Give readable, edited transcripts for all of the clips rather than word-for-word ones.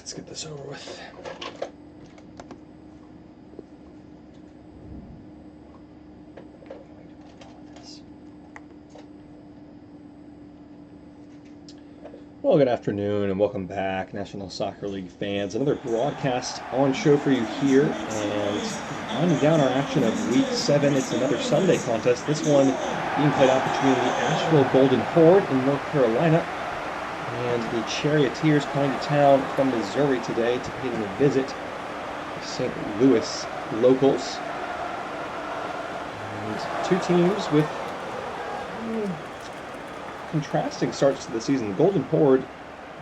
Let's get this over with. Well, good afternoon and welcome back, National Soccer League fans. Another broadcast on show for you here, and winding down our action of Week 7. It's another Sunday contest. This one being played out between the Asheville Golden Horde in North Carolina and the Charioteers coming to town from Missouri today to pay them a visit. St. Louis locals. And two teams with contrasting starts to the season. The Golden Horde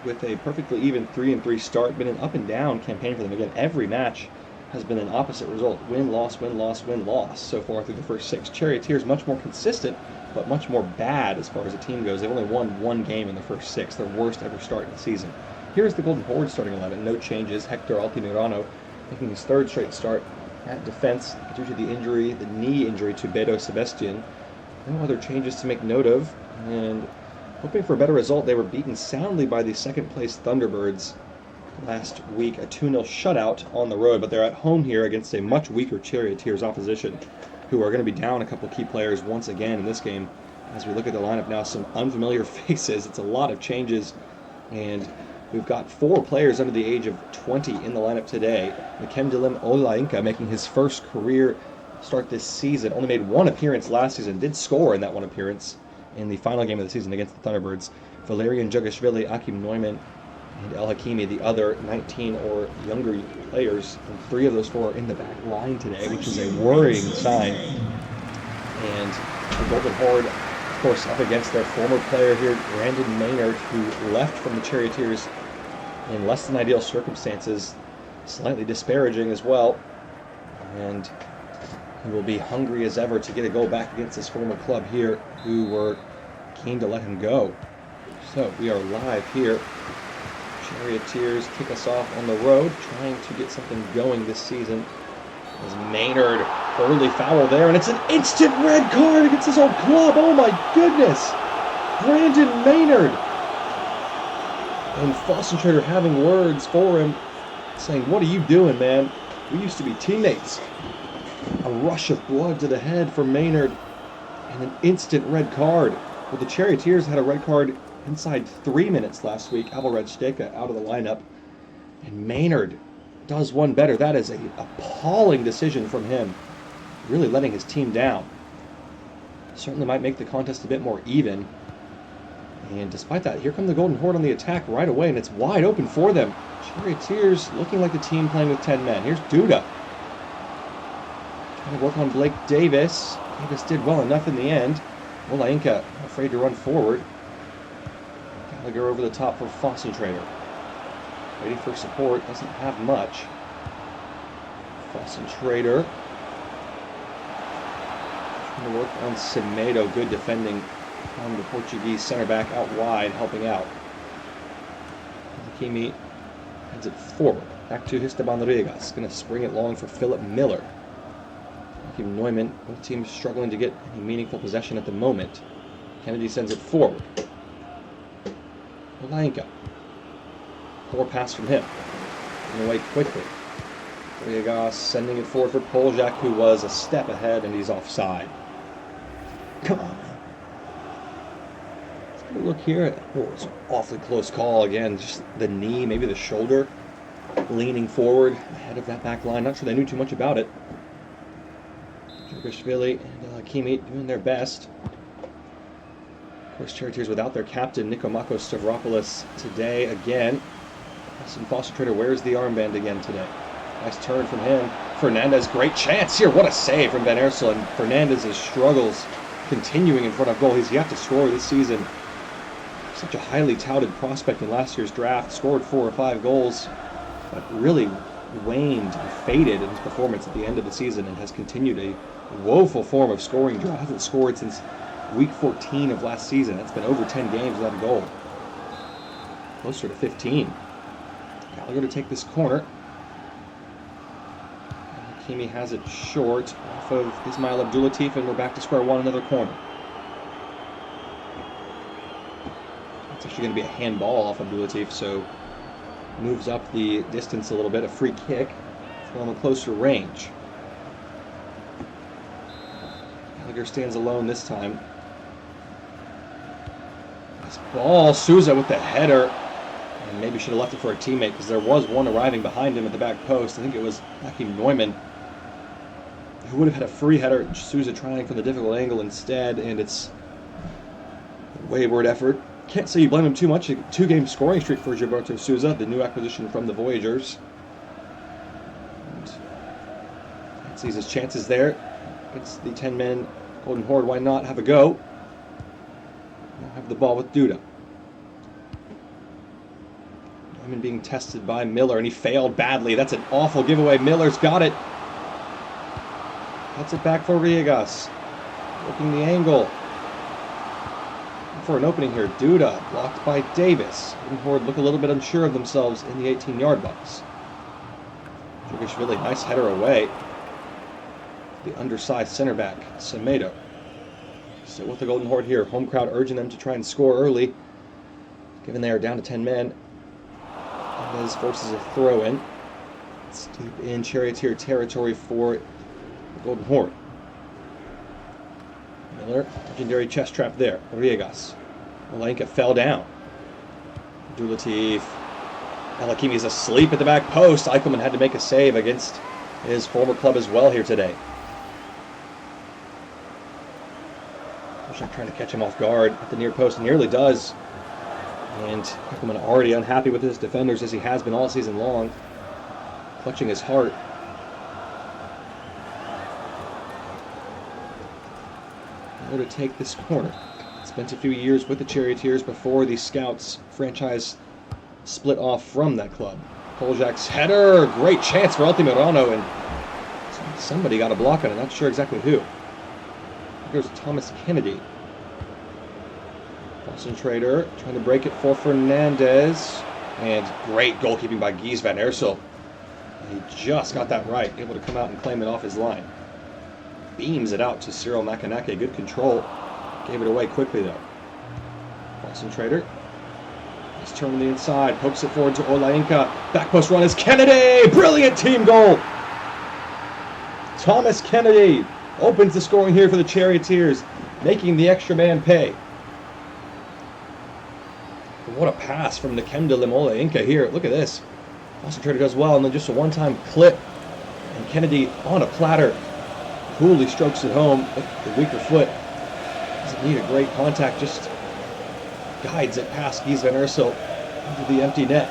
with a perfectly even 3-3 start, been an up and down campaign for them. Again, every match has been an opposite result. Win, loss, win, loss, win, loss so far through the first 6. Charioteers much more consistent, but much more bad as far as a team goes. They've only won one game in the first 6, their worst ever start in the season. Here's the Golden Horde starting 11. No changes. Hector Altamirano making his 3rd straight start at defense due to the injury, the knee injury to Beto Sebastian. No other changes to make note of, and hoping for a better result, they were beaten soundly by the second-place Thunderbirds last week, a 2-0 shutout on the road, but they're at home here against a much weaker Charioteers opposition, who are going to be down a couple key players once again in this game. As we look at the lineup now, some unfamiliar faces. It's a lot of changes, and we've got 4 players under the age of 20 in the lineup today. Mkemdilim Olainka making his first career start this season. Only made 1 appearance last season, did score in that 1 appearance in the final game of the season against the Thunderbirds. Valerian Jugashvili, Akim Neumann, and El Hakimi, the other 19 or younger players, and 3 of those 4 are in the back line today, which is a worrying sign. And the Golden Horde, of course, up against their former player here, Brandon Maynard, who left from the Charioteers in less than ideal circumstances, slightly disparaging as well. And he will be hungry as ever to get a goal back against his former club here, who were keen to let him go. So we are live here. Charioteers kick us off on the road, trying to get something going this season. As Maynard, early foul there, and it's an instant red card against his old club. Oh my goodness! Brandon Maynard! And Fossentrader having words for him, saying, "What are you doing, man? We used to be teammates." A rush of blood to the head for Maynard, and an instant red card. Well, the Charioteers had a red card inside 3 minutes last week. Alvarez Steka out of the lineup, and Maynard does one better. That is an appalling decision from him, really letting his team down. Certainly might make the contest a bit more even. And despite that, here come the Golden Horde on the attack right away, and it's wide open for them. Charioteers looking like the team playing with 10 men. Here's Duda. Trying to work on Blake Davis. Davis did well enough in the end. Olainka afraid to run forward. Gallagher over the top for Fossentrader. Waiting for support, doesn't have much. Fossentrader trying to work on Semedo. Good defending on the Portuguese center back out wide, helping out. Hakimi heads it forward. Back to Esteban Riegas. Going to spring it long for Philip Miller. Akim Neumann, both teams struggling to get any meaningful possession at the moment. Kennedy sends it forward. Olainka. Poor pass from him. Getting away quickly. Riegas sending it forward for Poljak, who was a step ahead, and he's offside. Come on, man. Let's get a look here. Oh, it's an awfully close call again. Just the knee, maybe the shoulder, leaning forward ahead of that back line. Not sure they knew too much about it. Jugashvili and Hakimi doing their best. Of course, Charioteers without their captain, Nicomakos Stavropoulos, today again. And Fossentrader wears the armband again today. Nice turn from him. Fernandez, great chance here. What a save from Ben Ersel. And Fernandez's struggles continuing in front of goal. He's yet to score this season. Such a highly touted prospect in last year's draft. Scored 4 or 5 goals, but really waned and faded in his performance at the end of the season, and has continued a woeful form of scoring drought. Hasn't scored since week 14 of last season. That's been over 10 games without a goal. Closer to 15. Gallagher to take this corner. Hakimi has it short off of Ismail Abdulatif, and we're back to square one, another corner. It's actually going to be a handball off Abdulatif, so moves up the distance a little bit. A free kick from a closer range. Gallagher stands alone this time. Nice ball. Souza with the header. And maybe should have left it for a teammate because there was one arriving behind him at the back post. I think it was Joachim Neumann, who would have had a free header. Souza trying from the difficult angle instead, and it's a wayward effort. Can't say you blame him too much. A 2-game scoring streak for Gilberto Souza, the new acquisition from the Voyagers. And sees his chances there. It's the 10-man Golden Horde. Why not have a go? Now have the ball with Duda. Neumann being tested by Miller, and he failed badly. That's an awful giveaway. Miller's got it. Cuts it back for Villegas. Working the angle. For an opening here, Duda blocked by Davis. Golden Horde look a little bit unsure of themselves in the 18-yard box. Jugashvili, nice header away. The undersized center back, Semedo. Still with the Golden Horde here. Home crowd urging them to try and score early. Given they are down to 10 men. Mendez forces a throw in. It's deep in Charioteer territory for the Golden Horde. Miller, legendary chest trap there. Villegas. Malenka fell down. Abdulatif. Al-Hakimi's asleep at the back post. Eichelman had to make a save against his former club as well here today. Trying to catch him off guard at the near post. Nearly does. And Eichelman already unhappy with his defenders as he has been all season long. Clutching his heart. In order to take this corner. Spent a few years with the Charioteers before the Scouts franchise split off from that club. Poljak's header, great chance for Altamirano, and somebody got a block on it, not sure exactly who. Here goes Thomas Kennedy. Boston Trader trying to break it for Fernandez, and great goalkeeping by Gies van Eersel. He just got that right, able to come out and claim it off his line. Beams it out to Cyril Makanake. Good control. Gave it away quickly, though. Boston Trader. He's turning the inside. Pokes it forward to Olainka. Back post run is Kennedy. Brilliant team goal. Thomas Kennedy opens the scoring here for the Charioteers, making the extra man pay. What a pass from Nakemda Olainka here. Look at this. Boston Trader does well, and then just a one-time clip. And Kennedy on a platter. Coolly strokes it home with the weaker foot. Doesn't need a great contact, just guides it past Gies van Eersel into the empty net.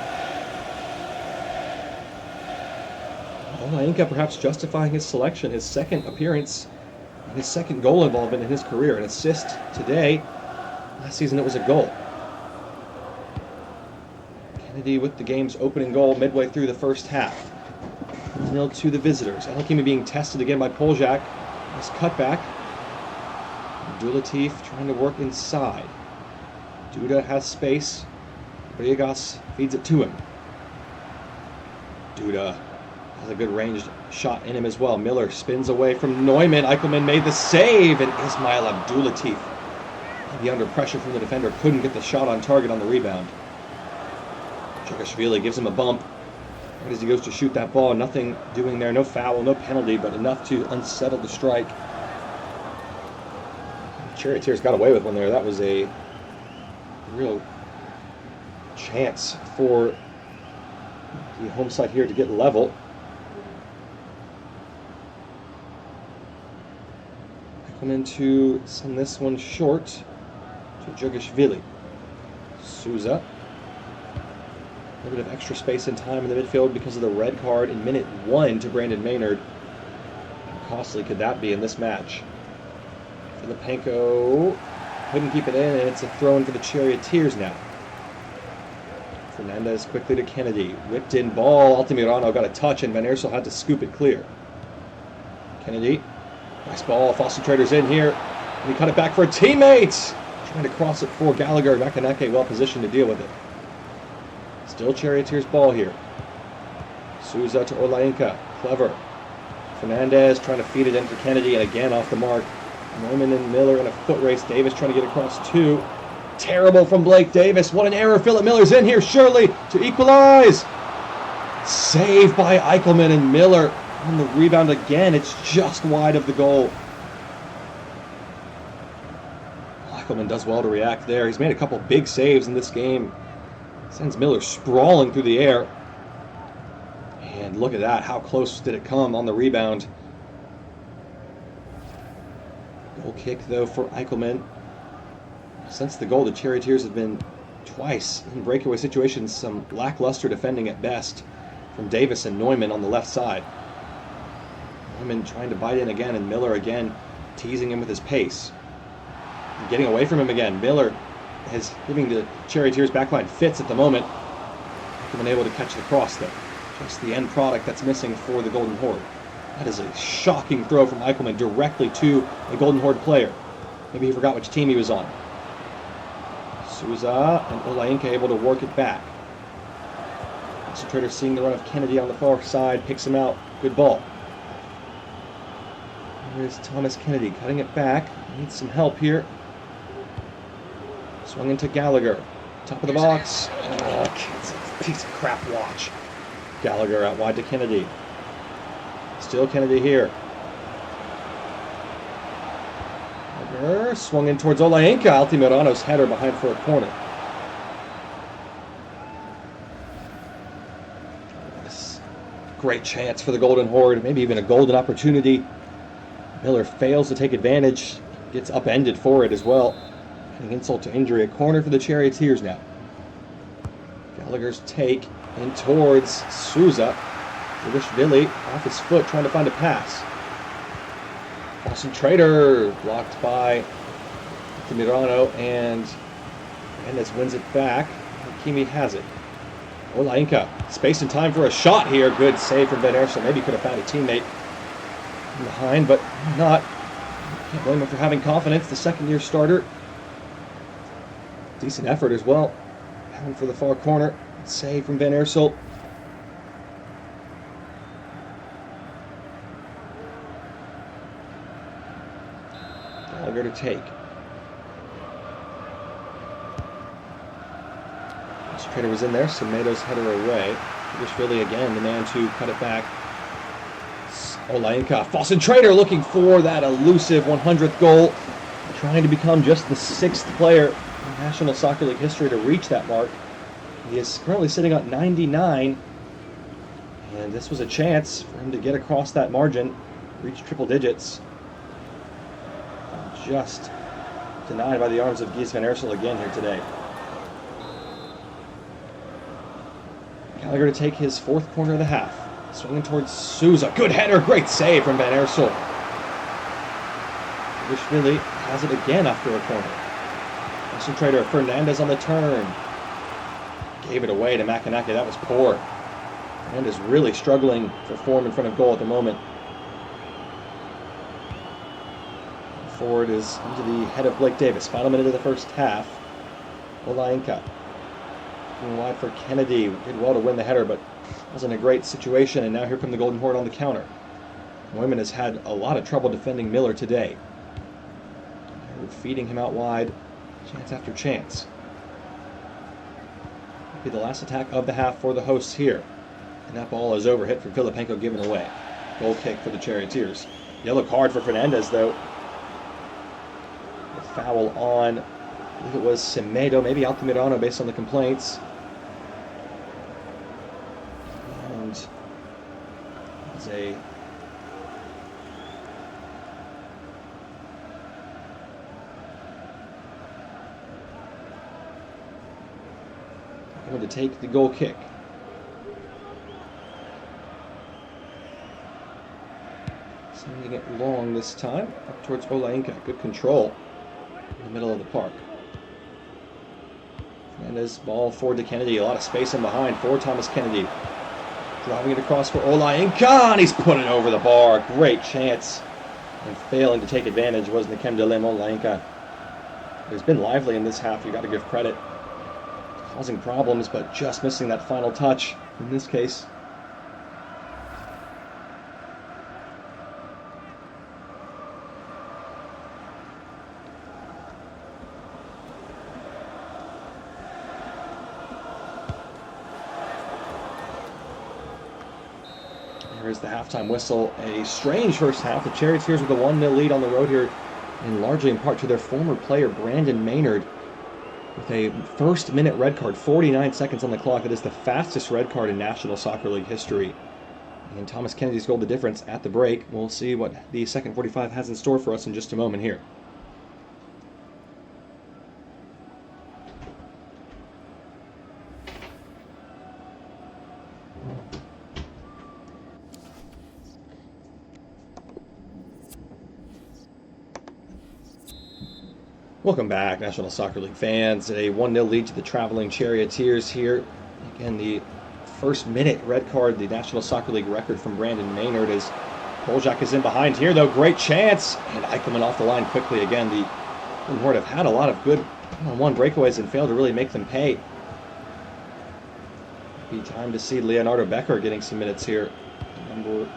Olainka perhaps justifying his selection, his second appearance, and his second goal involvement in his career. An assist today. Last season it was a goal. Kennedy with the game's opening goal midway through the first half. 0 to the visitors. Al-Hakimi being tested again by Poljak. Nice cutback. Abdulatif trying to work inside. Duda has space. Villegas feeds it to him. Duda has a good ranged shot in him as well. Miller spins away from Neumann. Eichelman made the save, and Ismail Abdulatif, maybe under pressure from the defender, couldn't get the shot on target on the rebound. Jugashvili gives him a bump. Right as he goes to shoot that ball, nothing doing there, no foul, no penalty, but enough to unsettle the strike. Charioteers got away with one there. That was a real chance for the home side here to get level. Eichelman to send this one short to Jugashvili. Souza. A little bit of extra space and time in the midfield because of the red card in minute 1 to Brandon Maynard. How costly could that be in this match? Filipenko couldn't keep it in, and it's a throw-in for the Charioteers now. Fernandez quickly to Kennedy. Whipped in ball. Altamirano got a touch, and Van Eersel had to scoop it clear. Kennedy. Nice ball. Boston Trader's in here. And he cut it back for a teammate. Trying to cross it for Gallagher. Makanake well positioned to deal with it. Still Charioteers ball here. Souza to Olainka. Clever. Fernandez trying to feed it in for Kennedy, and again off the mark. Neumann and Miller in a foot race. Davis trying to get across two. Terrible from Blake Davis. What an error. Philip Miller's in here surely to equalize. Save by Eichelman, and Miller on the rebound again. It's just wide of the goal. Eichelman does well to react there. He's made a couple big saves in this game. Sends Miller sprawling through the air. And look at that. How close did it come on the rebound? Goal kick, though, for Eichelman. Since the goal, the Charioteers have been twice in breakaway situations, some lackluster defending at best from Davis and Neumann on the left side. Neumann trying to bite in again, and Miller again teasing him with his pace. And getting away from him again. Miller is giving the Charioteers backline fits at the moment. Been able to catch the cross, though. Just the end product that's missing for the Golden Horde. That is a shocking throw from Eichelman directly to a Golden Horde player. Maybe he forgot which team he was on. Souza and Olainka able to work it back. Concentrator seeing the run of Kennedy on the far side, picks him out. Good ball. Here's Thomas Kennedy cutting it back. Needs some help here. Swung into Gallagher. Top of the box. Oh, it's a piece of crap watch. Gallagher out wide to Kennedy. Still Kennedy here. Gallagher swung in towards Olainka. Altamirano's header behind for a corner. This great chance for the Golden Horde. Maybe even a golden opportunity. Miller fails to take advantage. Gets upended for it as well. Adding insult to injury. A corner for the Charioteers now. Gallagher's take in towards Souza. Vili off his foot trying to find a pass. Concentrator blocked by Altamirano, and Hernandez wins it back. Hakimi has it. Olainka, space and time for a shot here. Good save from Van Aersel. Maybe could have found a teammate behind, but not. Can't blame him for having confidence. The second-year starter. Decent effort as well. Coming for the far corner. Save from Van Aersel. Gallagher to take. Concentrator was in there. Semedo's header away. Vili again, the man to cut it back. Olainka. Concentrator looking for that elusive 100th goal. Trying to become just the 6th player in National Soccer League history to reach that mark. He is currently sitting at 99, and this was a chance for him to get across that margin, reach triple digits. Just denied by the arms of Gies Van Aersel again here today. Gallagher to take his 4th corner of the half. Swinging towards Souza. Good header, great save from Van Aersel. Vili has it again after a corner. Concentrator Fernandez on the turn. Gave it away to Makanaki. That was poor. Fernandez really struggling for form in front of goal at the moment. Forward is into the head of Blake Davis. Final minute of the first half. Olainka. Going wide for Kennedy. Did well to win the header, but wasn't a great situation. And now here come the Golden Horde on the counter. Neumann has had a lot of trouble defending Miller today. They're feeding him out wide. Chance after chance. Be the last attack of the half for the hosts here. And that ball is over, hit from Filipenko, given away. Goal kick for the Charioteers. Yellow card for Fernandez, though. A foul on, I believe it was Semedo, maybe Altamirano based on the complaints. And it's a going to take the goal kick. Sending it long this time, up towards Olainka. Good control in the middle of the park. Fernandez, ball forward to Kennedy. A lot of space in behind for Thomas Kennedy. Driving it across for Olainka, and he's put it over the bar. Great chance. And failing to take advantage was Nikem Delim. Olainka. He's been lively in this half, you got to give credit. Causing problems, but just missing that final touch in this case. There's the halftime whistle. A strange first half. The Charioteers with a 1-0 lead on the road here, and largely in part to their former player, Brandon Maynard, with a first-minute red card, 49 seconds on the clock. That is the fastest red card in National Soccer League history. And Thomas Kennedy's goal the difference at the break. We'll see what the second 45 has in store for us in just a moment here. Welcome back, National Soccer League fans. A 1-0 lead to the traveling Charioteers here. Again, the first minute red card, the National Soccer League record from Brandon Maynard, as Poljak is in behind here, though. Great chance. And Eichelman off the line quickly again. The Horde have had a lot of good one-on-one breakaways and failed to really make them pay. Be time to see Leonardo Becker getting some minutes here. Number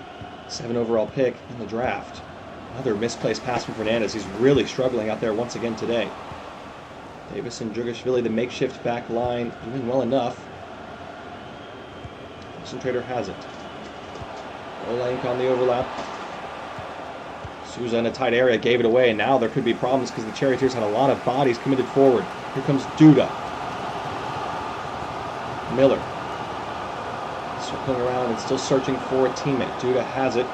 7 overall pick in the draft. Another misplaced pass from Fernandez. He's really struggling out there once again today. Davis and Drugashvili, the makeshift back line, doing well enough. Concentrator has it. Olenka on the overlap. Souza in a tight area, gave it away, and now there could be problems because the Charioteers had a lot of bodies committed forward. Here comes Duda. Miller. Circling around and still searching for a teammate. Duda has it.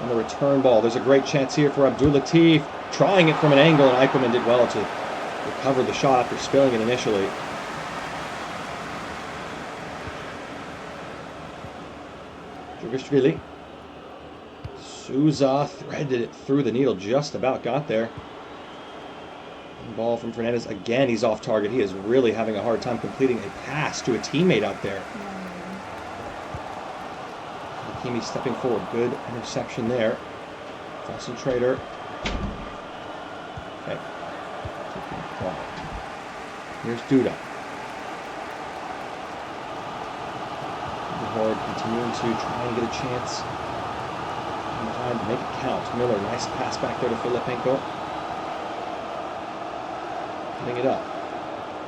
On the return ball, there's a great chance here for Abdul Latif, trying it from an angle, and Eichelman did well to recover the shot after spilling it initially. Drugashvili. Souza threaded it through the needle, just about got there. Ball from Fernandez. Again, he's off target. He is really having a hard time completing a pass to a teammate out there. Hakimi stepping forward. Good interception there. Concentrator. Okay. Here's Duda. The Horde continuing to try and get a chance in time to make it count. Miller, nice pass back there to Filipenko. Putting it up.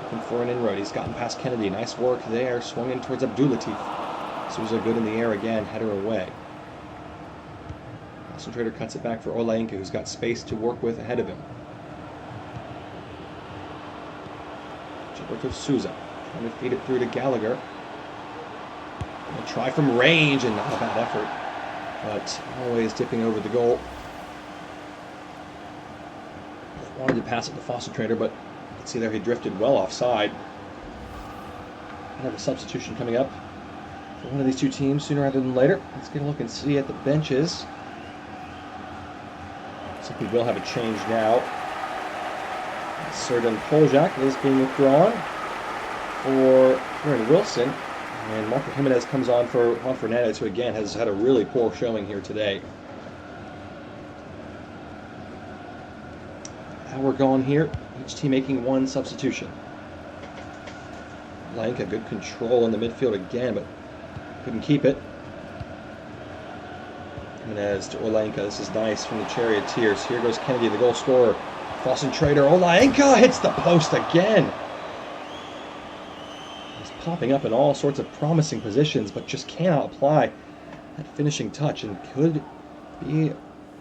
Looking for an inroad. He's gotten past Kennedy. Nice work there. Swung in towards Abdulatif. Souza good in the air again. Header away. Concentrator cuts it back for Olenka, who's got space to work with ahead of him. Gilberto Souza trying to feed it through to Gallagher. A try from range, and not a bad effort, but always dipping over the goal. Wanted to pass it to Concentrator, but you can see there he drifted well offside. Another substitution coming up for one of these two teams sooner rather than later. Let's get a look and see at the benches. Looks like we will have a change now. Serdan Poljak is being withdrawn for Kieran Wilson, and Marco Jimenez comes on for Juan Fernandez, who again has had a really poor showing here today. Now we're gone here, each team making one substitution. Lanka, good control in the midfield again, but couldn't keep it. Jimenez to Olenka. This is nice from the Charioteers. Here goes Kennedy, the goal scorer. Concentrator. Olenka hits the post again. He's popping up in all sorts of promising positions, but just cannot apply that finishing touch, and could be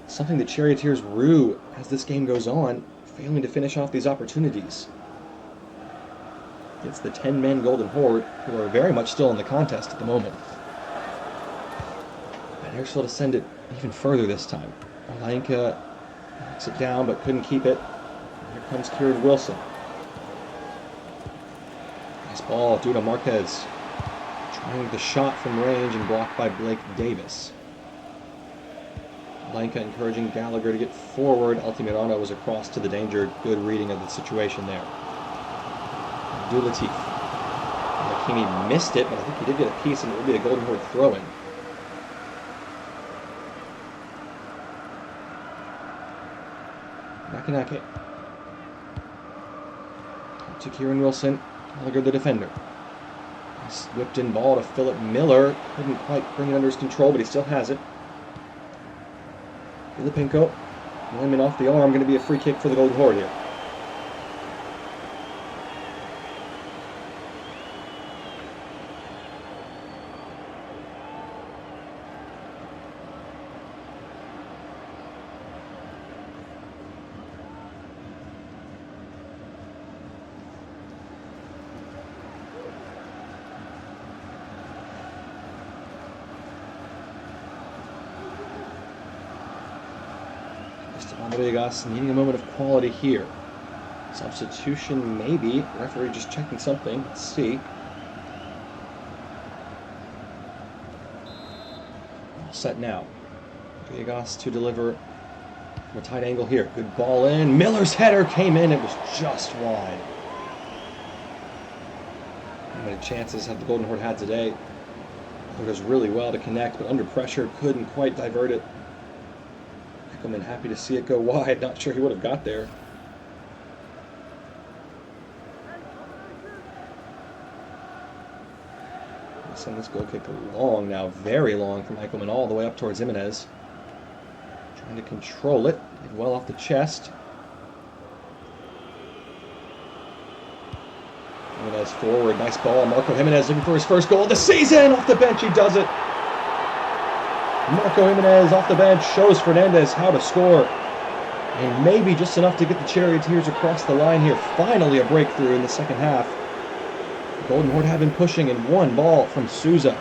something the Charioteers rue as this game goes on, failing to finish off these opportunities. It's the 10-man Golden Horde, who are very much still in the contest at the moment. And they're still to send it even further this time. Olenka knocks it down, but couldn't keep it. Here comes Kieran Wilson. Nice ball, Duda Marquez. Trying the shot from range and blocked by Blake Davis. Olenka encouraging Gallagher to get forward. Altamirano was across to the danger. Good reading of the situation there. Abdulatif. Hakimi missed it, but I think he did get a piece, and it will be a Golden Horde throw-in. Nakanake. To Kieran Wilson. Gallagher the defender. Nice whipped in ball to Philip Miller. Couldn't quite bring it under his control, but he still has it. Filipenko. Lineman off the arm. Going to be a free kick for the Golden Horde here. Esteban Villegas needing a moment of quality here. Substitution maybe. Referee just checking something. Let's see. All set now. Villegas to deliver from a tight angle here. Good ball in. Miller's header came in. It was just wide. How many chances have the Golden Horde had today? It does really well to connect, but under pressure couldn't quite divert it. Eichelman happy to see it go wide. Not sure he would have got there. Send this goal kick long now, very long from Eichelman all the way up towards Jimenez. Trying to control it, did well off the chest. Jimenez forward, nice ball. Marco Jimenez looking for his first goal of the season. Off the bench, he does it. Marco Jimenez off the bench shows Fernandez how to score. And maybe just enough to get the Charioteers across the line here. Finally a breakthrough in the second half. Golden Horde have been pushing, and one ball from Souza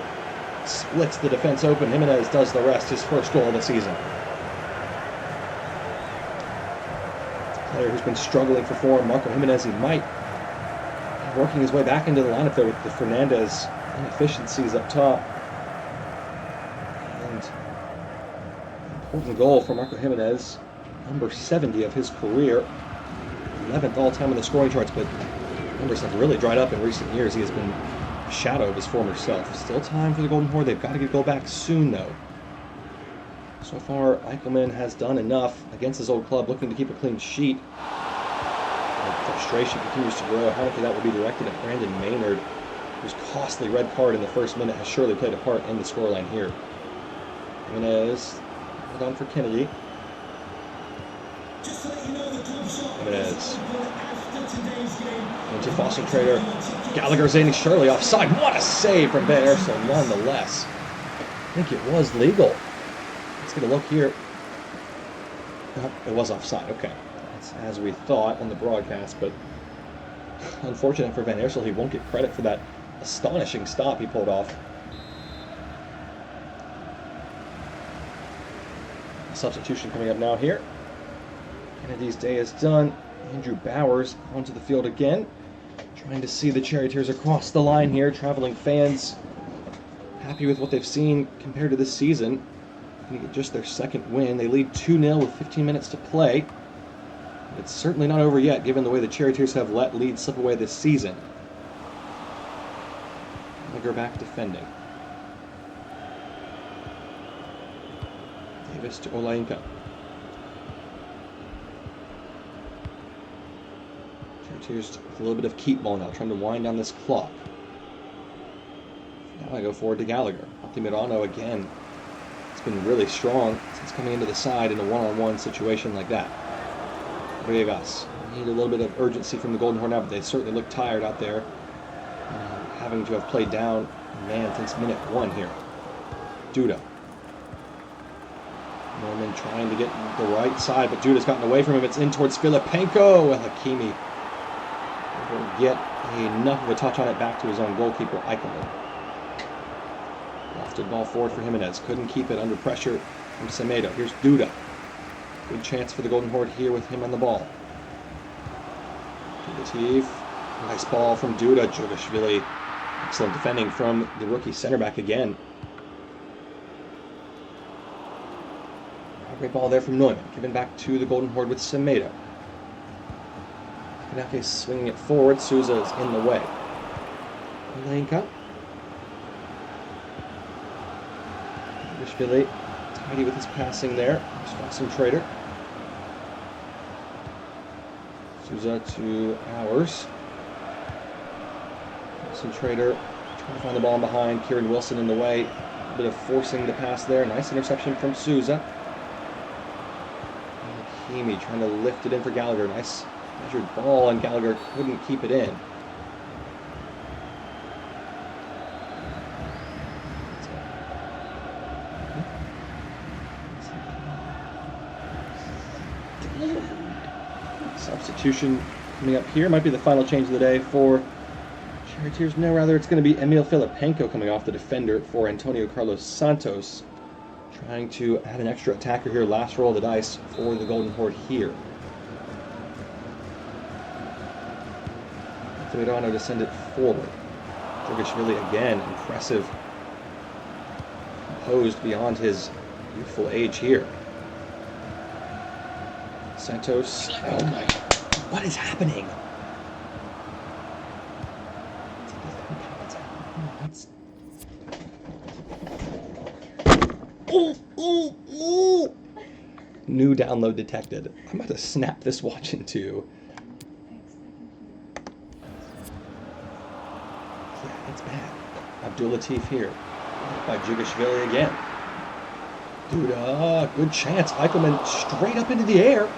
splits the defense open. Jimenez does the rest, his first goal of the season. A player who's been struggling for form, Marco Jimenez, he might be working his way back into the lineup there with the Fernandez inefficiencies up top. And an important goal for Marco Jimenez, number 70 of his career, 11th all-time in the scoring charts, but numbers have really dried up in recent years. He has been a shadow of his former self. Still time for the Golden Horde. They've got to get a goal back soon, though. So far, Eichelman has done enough against his old club, looking to keep a clean sheet. And frustration continues to grow. How much of that will be directed at Brandon Maynard, whose costly red card in the first minute has surely played a part in the scoreline here. Jimenez, hold on for Kennedy. Jimenez. Into Foster Trader. Gallagher's in, surely offside. What a save from Van Aersel, nonetheless. I think it was legal. Let's get a look here. No, it was offside. Okay. That's as we thought on the broadcast, but unfortunate for Van Aersel, he won't get credit for that astonishing stop he pulled off. Substitution coming up now here. Kennedy's day is done. Andrew Bowers onto the field again. Trying to see the Charioteers across the line here. Traveling fans happy with what they've seen compared to this season. Going to get just their second win. They lead 2-0 with 15 minutes to play. It's certainly not over yet, given the way the Charioteers have let leads slip away this season. Gallagher back defending. Davis to Olainka. Charioteers with a little bit of keep ball now, trying to wind down this clock. Now I go forward to Gallagher. Altamirano again. It's been really strong since coming into the side in a one-on-one situation like that. Villegas. Need a little bit of urgency from the Golden Horde now, but they certainly look tired out there, having to have played down man since minute 1 here. Duda. Norman trying to get the right side, but Duda's gotten away from him. It's in towards Filipenko, and Hakimi will get enough of a touch on it back to his own goalkeeper, Eichelman. Lofted ball forward for Jimenez. Couldn't keep it under pressure from Semedo. Here's Duda. Good chance for the Golden Horde here with him on the ball. Duda. Nice ball from Duda. Jogashvili. Excellent defending from the rookie center back again. Great ball there from Neumann. Given back to the Golden Horde with Semedo. Kanake swinging it forward. Souza is in the way. Olenka. Jogashvili. Tidy with his passing there. Foster Trader. Souza to ours. Foster Trader trying to find the ball behind. Kieran Wilson in the way. A bit of forcing the pass there. Nice interception from Souza. Hakimi trying to lift it in for Gallagher. Nice measured ball, and Gallagher couldn't keep it in. Substitution coming up here. Might be the final change of the day for Charioteers. No, rather it's going to be Emil Filipenko coming off the defender for Antonio Carlos Santos. Trying to add an extra attacker here. Last roll of the dice for the Golden Horde here. Milano to send it forward. Dragishvili again, impressive. Composed beyond his youthful age here. Santos. Oh my. What is happening? Ooh. New download detected. I'm about to snap this watch in two. Yeah, it's bad. Abdul Latif here. By Dragishvili again. Duda, good chance. Eichelman straight up into the air.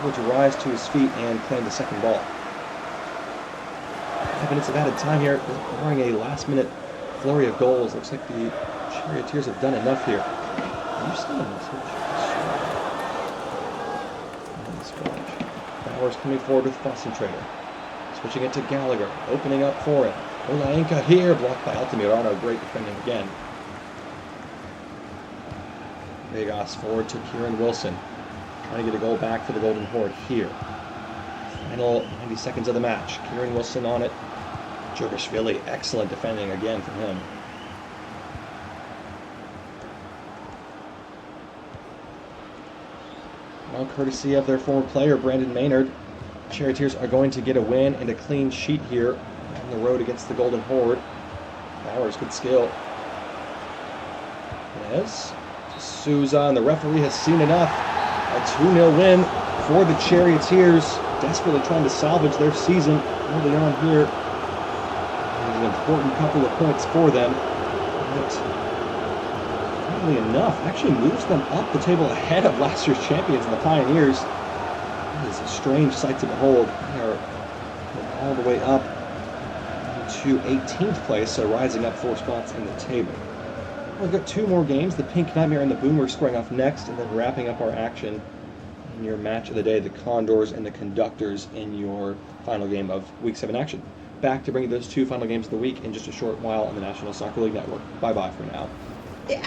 Able to rise to his feet and claim the second ball. 5 minutes of added time here, barring a last-minute flurry of goals. Looks like the Charioteers have done enough here. Are you still in this watch? Bowers coming forward with Concentrator. Switching it to Gallagher. Opening up for it. Olaenka here, blocked by Altamirano. Great defending again. Vegas forward to Kieran Wilson. Trying to get a goal back for the Golden Horde here. Final 90 seconds of the match. Kieran Wilson on it. Dragishvili, excellent defending again from him. All courtesy of their former player, Brandon Maynard. Charioteers are going to get a win and a clean sheet here on the road against the Golden Horde. Bowers, good skill. Yes. Souza, and the referee has seen enough. A 2-0 win for the Charioteers, desperately trying to salvage their season early on here. An important couple of points for them. But, funnily enough, actually moves them up the table ahead of last year's champions and the Pioneers. It is a strange sight to behold. They are all the way up to 18th place, so rising up 4 spots in the table. We've got 2 more games, the Pink Nightmare and the Boomer squaring off next, and then wrapping up our action in your match of the day, the Condors and the Conductors in your final game of Week 7 action. Back to bring you those 2 final games of the week in just a short while on the National Soccer League Network. Bye-bye for now. Yeah.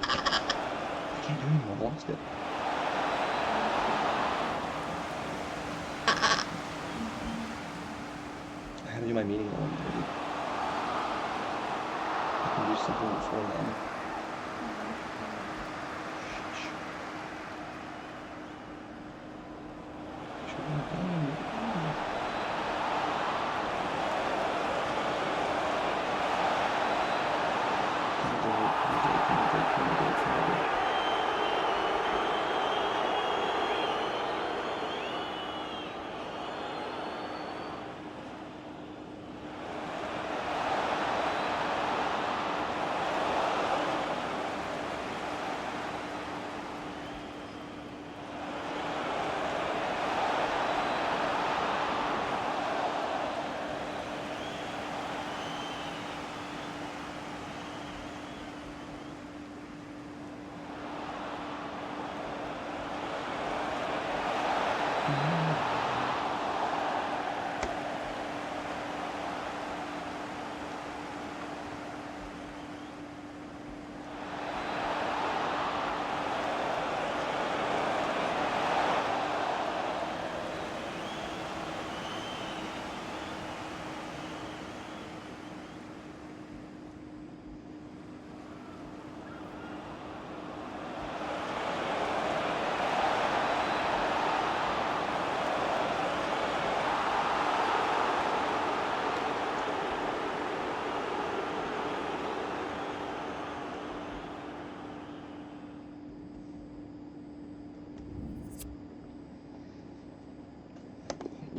I can't do anymore, I lost it. I had to do my meeting at 1:30. I can do something before then.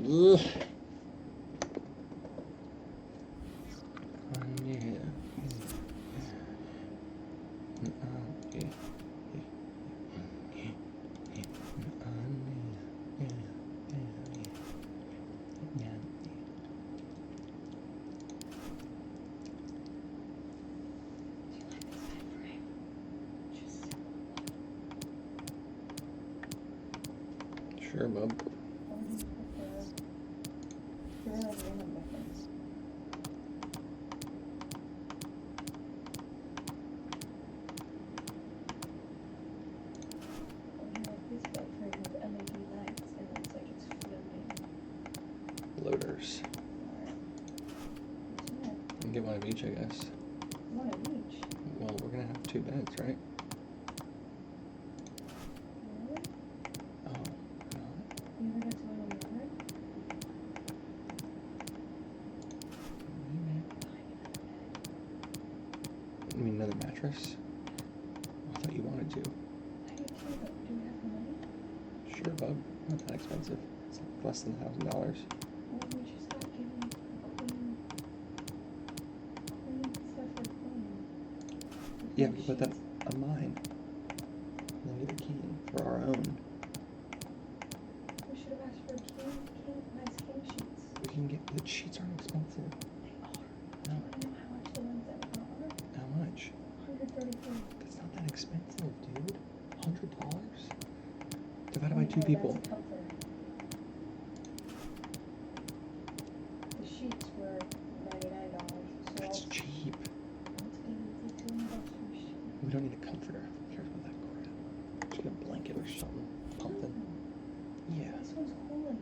Ugh. Sure, bub. of each, I guess. One of each. Well, we're gonna have 2 beds, right? Really? Oh, no. You ever get to one on the other? Maybe. You mean another mattress? I thought you wanted to. I do too, but do we have the money? Sure, bub. Not that expensive. It's like less than $1,000. Well, we just got given queen stuff for queen. Yeah, we put that on mine. And then get a king for our own. We should have asked for nice king sheets. We can get, the sheets aren't expensive. They are. No. Do you want to know how much the ones that we got are? How much? $133. That's not that expensive, dude. $100? Divided by 2 No, people. That's comfort. The sheets were $99. So That's cheap. let's give it $200 for a sheet. We don't need a comforter. Who cares about that crap? Just get a blanket or something. Something. Yeah. This one's cooling.